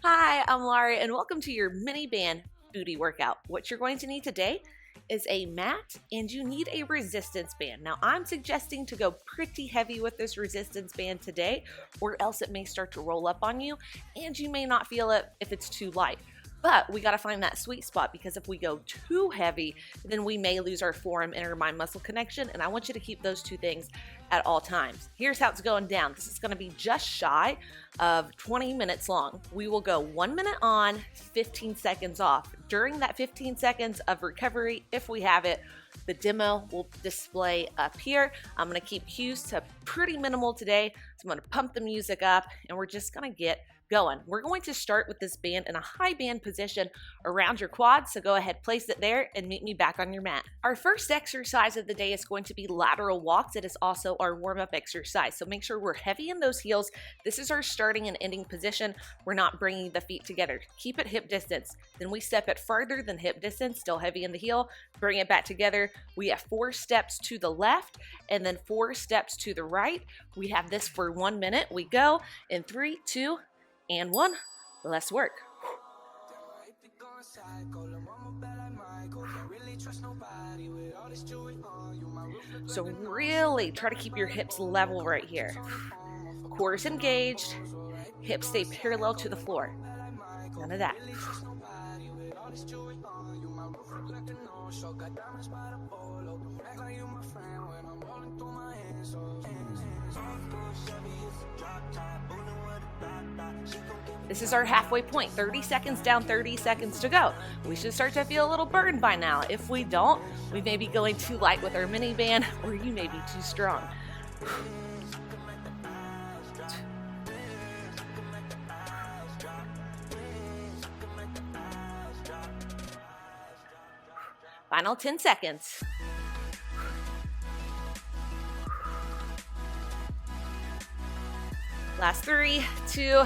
Hi, I'm Laurie, and welcome to your mini band booty workout. What you're going to need today is a mat, and you need a resistance band. Now, I'm suggesting to go pretty heavy with this resistance band today, or else it may start to roll up on you, and you may not feel it if it's too light. But we got to find that sweet spot, because if we go too heavy, then we may lose our forearm inner mind muscle connection, and I want you to keep those two things at all times. Here's how it's going down. This is going to be just shy of 20 minutes long. We will go 1 minute on, 15 seconds off. During that 15 seconds of recovery, if we have it, the demo will display up here. I'm going to keep cues to pretty minimal today, so I'm going to pump the music up, and we're just going to get going. We're going to start with this band in a high band position around your quads, so go ahead, place it there, and meet me back on your mat. Our first exercise of the day is going to be lateral walks. It is also our warm-up exercise, so make sure we're heavy in those heels. This is our starting and ending position. We're not bringing the feet together. Keep it hip distance. Then we step it farther than hip distance, still heavy in the heel, bring it back together. We have 4 steps to the left and then 4 steps to the right. We have this for 1 minute. We go in 3, 2, and 1. Let's work. So really try to keep your hips level right here. Core engaged, hips stay parallel to the floor. None of that. This is our halfway point, 30 seconds down, 30 seconds to go. We should start to feel a little burn by now. If we don't, we may be going too light with our mini band, or you may be too strong. Final 10 seconds. Last 3, 2,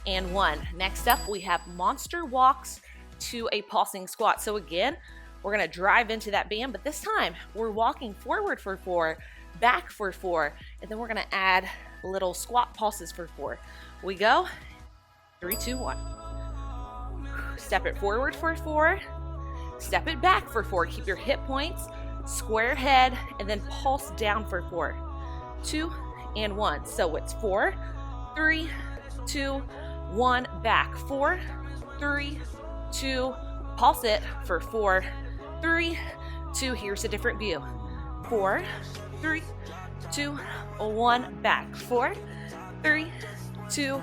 and 1. Next up, we have monster walks to a pulsing squat. So again, we're gonna drive into that band, but this time we're walking forward for 4, back for 4, and then we're gonna add little squat pulses for 4. We go, 3, 2, 1. Step it forward for 4, step it back for 4. Keep your hip points, square head, and then pulse down for 4, 2, and 1. So it's 4, 3, 2, 1, back, 4, 3, 2, pulse it for 4, 3, 2, here's a different view, 4, 3, 2, 1, back, 4, 3, 2,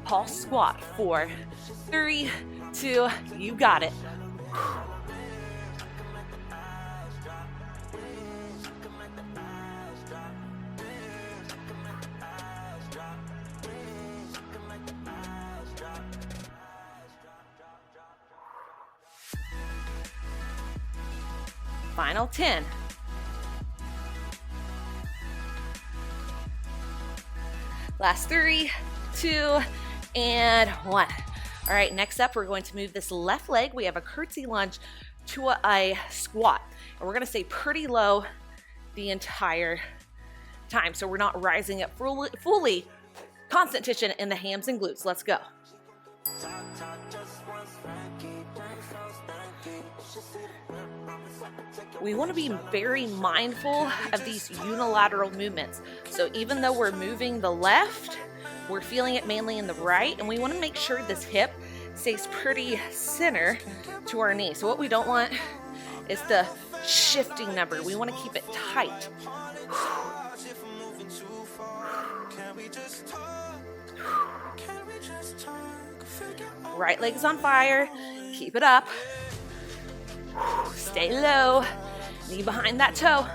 pulse squat, 4, 3, 2, you got it. Final 10. Last 3, 2, and 1. All right, next up, we're going to move this left leg. We have a curtsy lunge to a squat. And we're gonna stay pretty low the entire time, so we're not rising up fully. Constant tension in the hams and glutes. Let's go. We want to be very mindful of these unilateral movements. So even though we're moving the left, we're feeling it mainly in the right, and we want to make sure this hip stays pretty center to our knee. So what we don't want is the shifting number. We want to keep it tight. Right leg's on fire. Keep it up. Stay low. Knee behind that toe.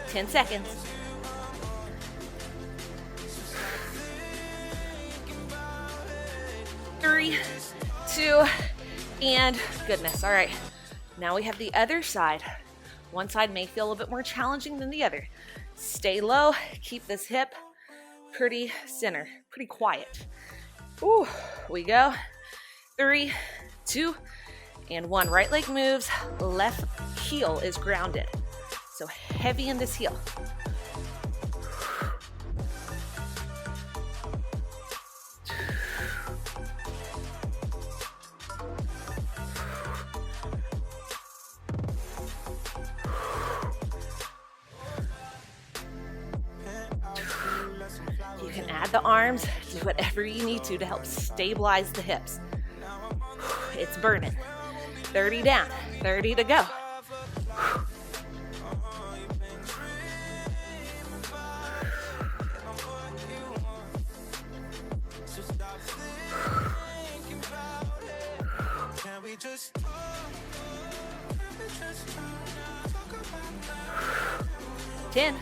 Ten seconds. Three, 2, and goodness. All right, now we have the other side. One side may feel a bit more challenging than the other. Stay low, keep this hip pretty center, pretty quiet. Ooh, we go. 3, 2, and 1. Right leg moves, left heel is grounded. So heavy in this heel. You can add the arms, do whatever you need to help stabilize the hips. It's burning. 30 down, 30 to go. Ten.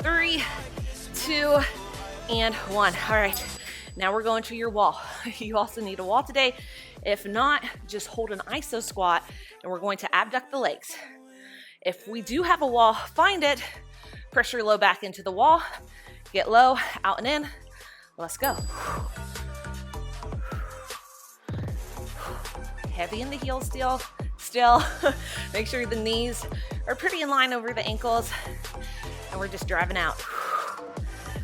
3, 2, and 1. All right, now we're going to your wall. You also need a wall today. If not, just hold an iso squat, and we're going to abduct the legs. If we do have a wall, find it, pressure low back into the wall, get low, out and in. Let's go. Heavy in the heels still. Make sure the knees are pretty in line over the ankles, and we're just driving out.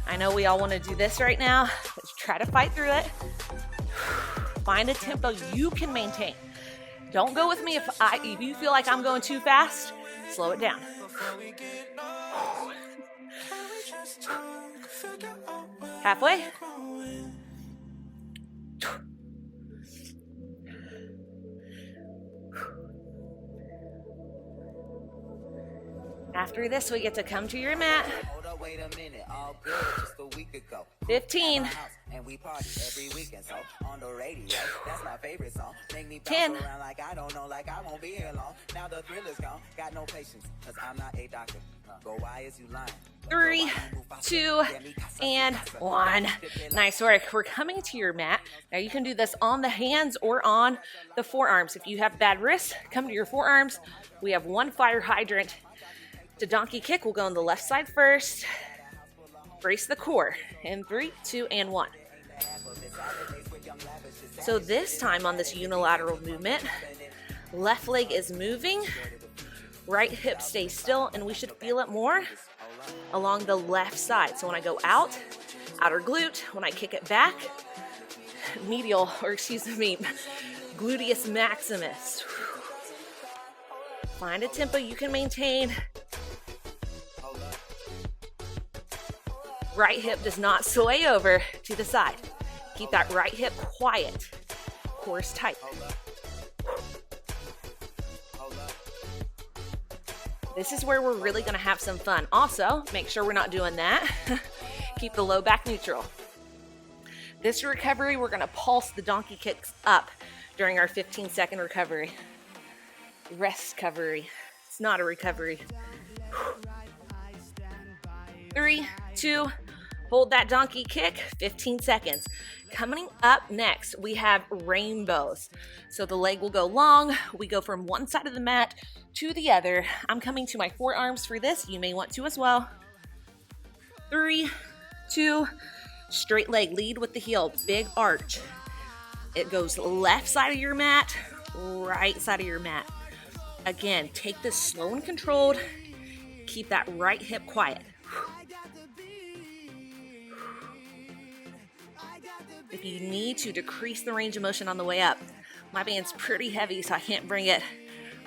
I know we all want to do this right now. Let's try to fight through it. Find a tempo you can maintain. Don't go with me if you feel like I'm going too fast. Slow it down. Halfway. After this, we get to come to your mat. 15. 10. 3, 2, and 1. Nice work. We're coming to your mat. Now you can do this on the hands or on the forearms. If you have bad wrists, come to your forearms. We have one fire hydrant. To donkey kick, we'll go on the left side first. Brace the core in 3, 2, and 1. So this time on this unilateral movement, left leg is moving, right hip stays still, and we should feel it more along the left side. So when I go out, outer glute. When I kick it back, gluteus maximus. Find a tempo you can maintain. Right hip does not sway over to the side. Keep that right hip quiet. Core is tight. This is where we're really going to have some fun. Also, make sure we're not doing that. Keep the low back neutral. This recovery, we're going to pulse the donkey kicks up during our 15-second recovery. Rest recovery. It's not a recovery. 3, 2, hold that donkey kick, 15 seconds. Coming up next, we have rainbows. So the leg will go long. We go from one side of the mat to the other. I'm coming to my forearms for this. You may want to as well. 3, 2, straight leg, lead with the heel, big arch. It goes left side of your mat, right side of your mat. Again, take this slow and controlled. Keep that right hip quiet. If you need to decrease the range of motion on the way up, my band's pretty heavy, so I can't bring it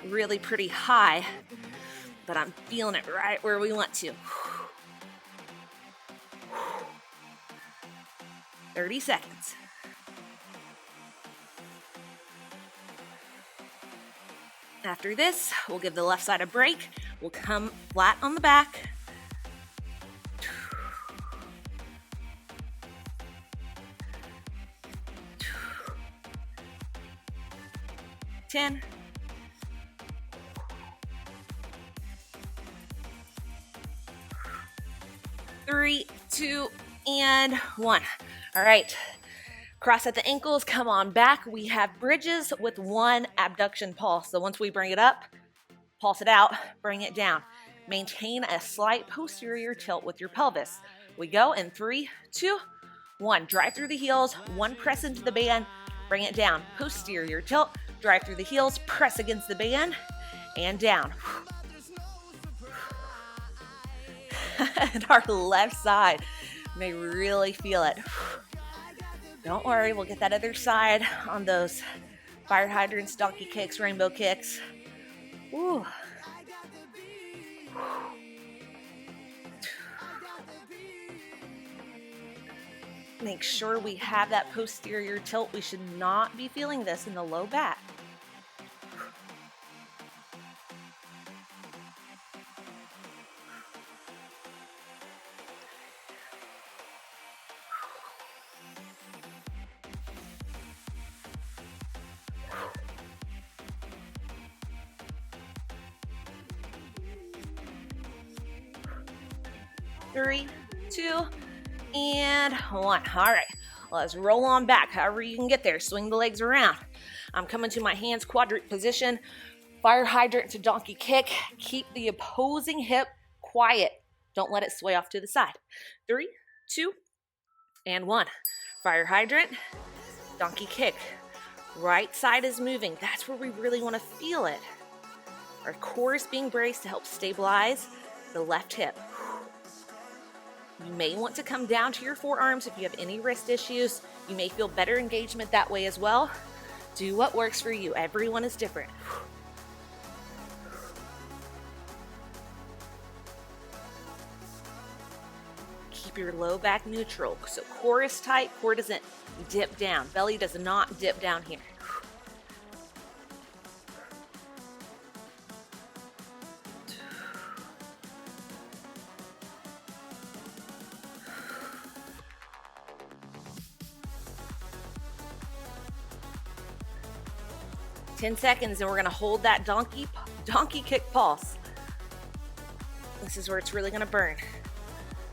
really pretty high, but I'm feeling it right where we want to. 30 seconds. After this, we'll give the left side a break. We'll come flat on the back. 10. 3, 2, and 1. All right. Cross at the ankles, come on back. We have bridges with one abduction pulse. So once we bring it up, pulse it out, bring it down. Maintain a slight posterior tilt with your pelvis. We go in 3, 2, 1, drive through the heels, 1, press into the band, bring it down, posterior tilt, drive through the heels, press against the band, and down. And our left side may really feel it. Don't worry, we'll get that other side on those fire hydrants, donkey kicks, rainbow kicks. Ooh. Make sure we have that posterior tilt. We should not be feeling this in the low back. Three, 2, and 1. All right, let's roll on back. However you can get there, swing the legs around. I'm coming to my hands, quadrant position, fire hydrant to donkey kick. Keep the opposing hip quiet. Don't let it sway off to the side. 3, 2, and 1. Fire hydrant, donkey kick. Right side is moving. That's where we really want to feel it. Our core is being braced to help stabilize the left hip. You may want to come down to your forearms if you have any wrist issues. You may feel better engagement that way as well. Do what works for you. Everyone is different. Keep your low back neutral. So core is tight, core doesn't dip down. Belly does not dip down here. Ten seconds, and we're gonna hold that donkey kick pulse. This is where it's really gonna burn.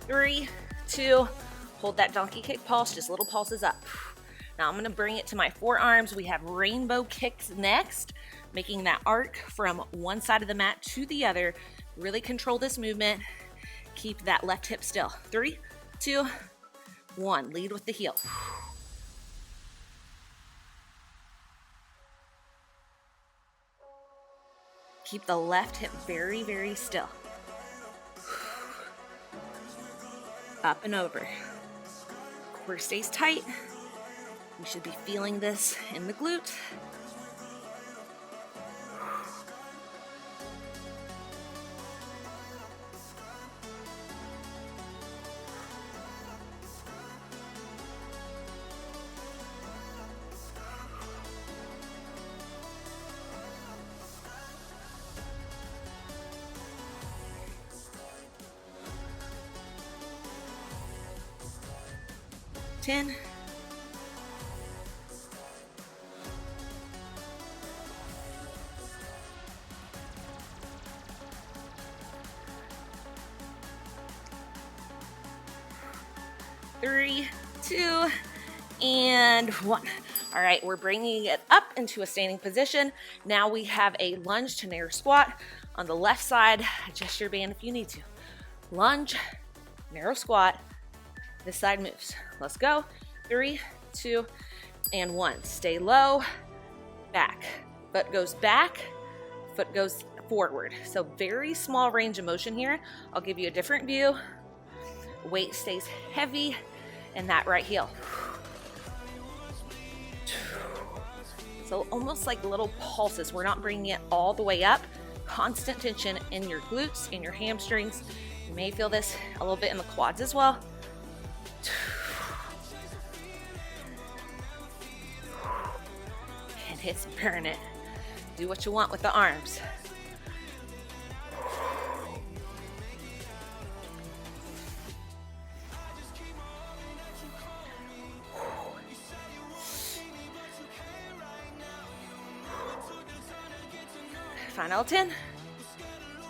3, 2, hold that donkey kick pulse, just little pulses up. Now I'm gonna bring it to my forearms. We have rainbow kicks next, making that arc from one side of the mat to the other. Really control this movement. Keep that left hip still. 3, 2, 1, lead with the heel. Keep the left hip very, very still. Up and over. Core stays tight. You should be feeling this in the glute. Ten. 3, 2, and 1. All right, we're bringing it up into a standing position. Now we have a lunge to narrow squat. On the left side, adjust your band if you need to. Lunge, narrow squat. This side moves. Let's go. 3, 2, and 1. Stay low, back. Foot goes back, foot goes forward. So very small range of motion here. I'll give you a different view. Weight stays heavy in that right heel. So almost like little pulses. We're not bringing it all the way up. Constant tension in your glutes, in your hamstrings. You may feel this a little bit in the quads as well. And it's burn it. Do what you want with the arms. Final 10.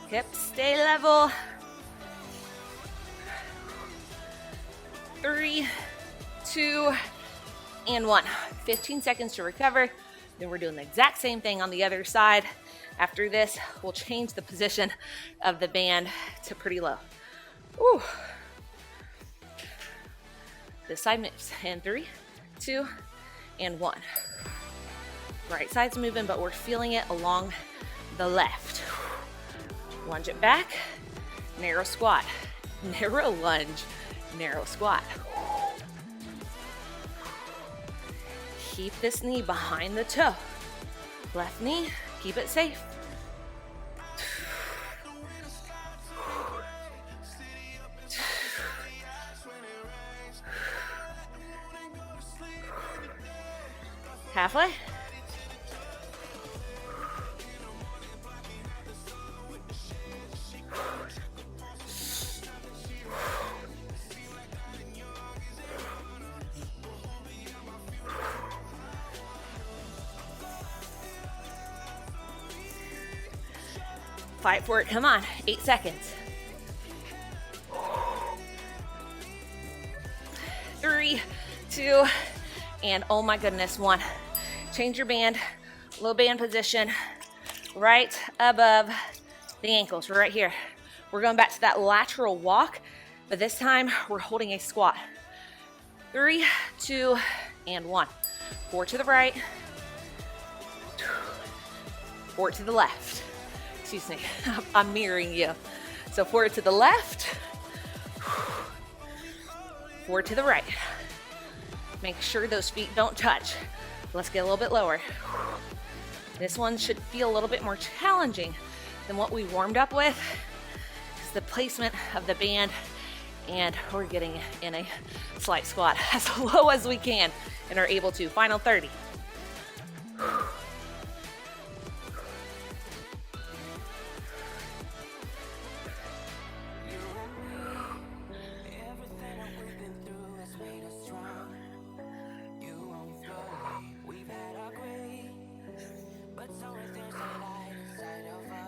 Hips stay level. 3, 2, and 1. 15 seconds to recover. Then we're doing the exact same thing on the other side. After this, we'll change the position of the band to pretty low. Ooh. This side moves. And 3, 2, and 1. Right side's moving, but we're feeling it along the left. Lunge it back, narrow squat, narrow lunge, narrow squat. Keep this knee behind the toe. Left knee, keep it safe. Halfway. Fight for it, come on, 8 seconds. 3, 2, and oh my goodness, 1. Change your band, low band position, right above the ankles, right here. We're going back to that lateral walk, but this time we're holding a squat. 3, 2, and 1. 4 to the right, 4 to the left. Excuse me, I'm mirroring you. So 4 to the left, 4 to the right. Make sure those feet don't touch. Let's get a little bit lower. This one should feel a little bit more challenging than what we warmed up with. It's the placement of the band, and we're getting in a slight squat as low as we can and are able to. Final 30.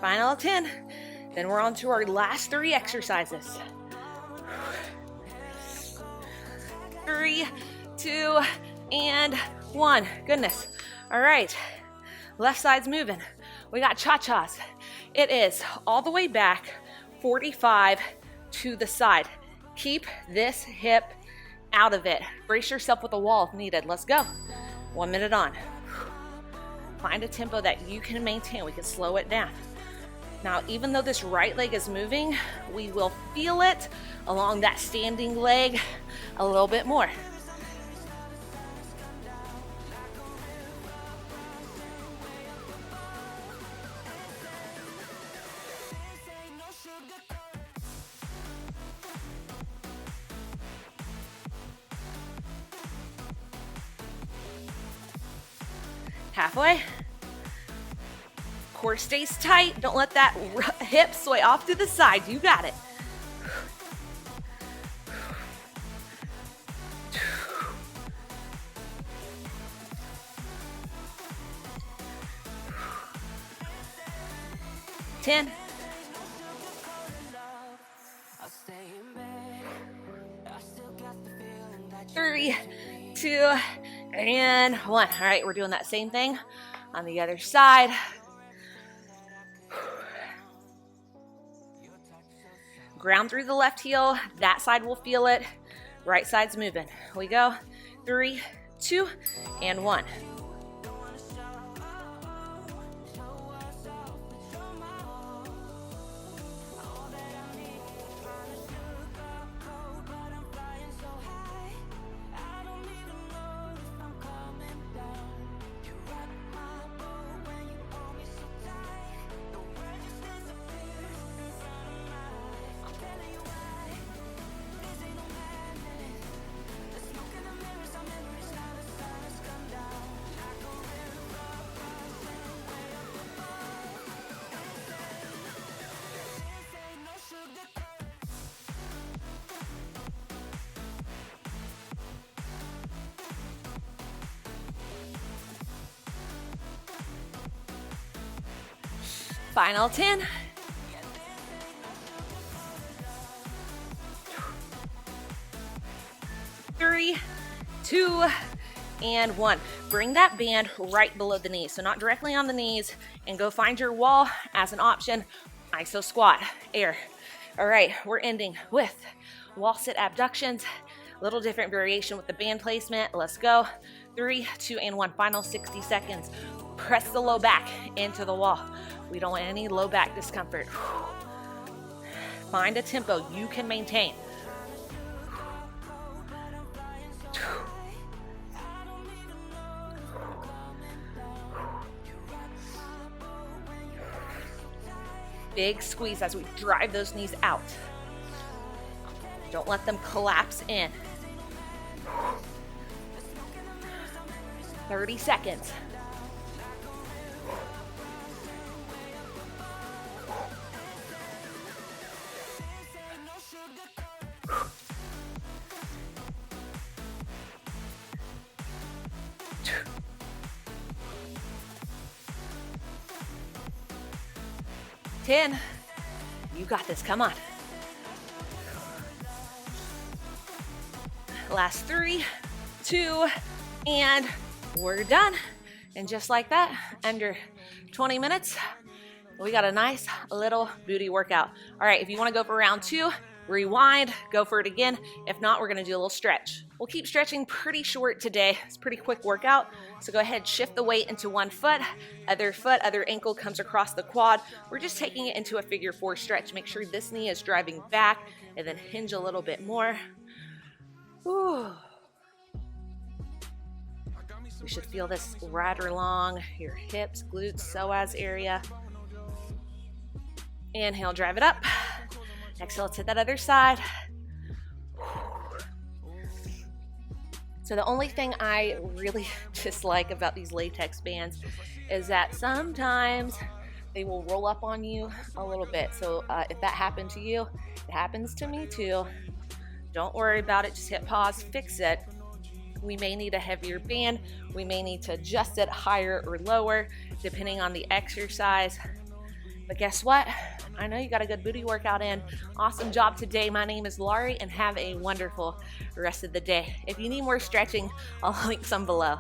Final 10. Then we're on to our last 3 exercises. 3, 2, and 1. Goodness. All right. Left side's moving. We got cha-chas. It is all the way back, 45 to the side. Keep this hip out of it. Brace yourself with a wall if needed. Let's go. 1 minute on. Find a tempo that you can maintain. We can slow it down. Now, even though this right leg is moving, we will feel it along that standing leg a little bit more. Halfway. Core stays tight. Don't let that hip sway off to the side. You got it. Ten. 3, 2, and 1. All right, we're doing that same thing on the other side. Ground through the left heel. That side will feel it. Right side's moving. We go. 3, 2, and 1. Final 10. 3, 2, and 1. Bring that band right below the knees. So not directly on the knees, and go find your wall as an option. Iso squat, air. All right, we're ending with wall sit abductions. Little different variation with the band placement. Let's go. 3, 2, and 1. Final 60 seconds. Press the low back into the wall. We don't want any low back discomfort. Find a tempo you can maintain. Big squeeze as we drive those knees out. Don't let them collapse in. 30 seconds. Ten. You got this. Come on. Last 3, 2, and we're done. And just like that, under 20 minutes, we got a nice little booty workout. All right, if you want to go for round 2, rewind, go for it again. If not, we're going to do a little stretch. We'll keep stretching pretty short today. It's a pretty quick workout. So go ahead, shift the weight into one foot, other ankle comes across the quad. We're just taking it into a figure 4 stretch. Make sure this knee is driving back and then hinge a little bit more. Ooh. You should feel this right along your hips, glutes, psoas area. Inhale, drive it up. Exhale, let's hit that other side. So the only thing I really dislike about these latex bands is that sometimes they will roll up on you a little bit. So if that happened to you, it happens to me too. Don't worry about it. Just hit pause, fix it. We may need a heavier band. We may need to adjust it higher or lower depending on the exercise. But guess what? I know you got a good booty workout in. Awesome job today. My name is Laurie, and have a wonderful rest of the day. If you need more stretching, I'll link some below.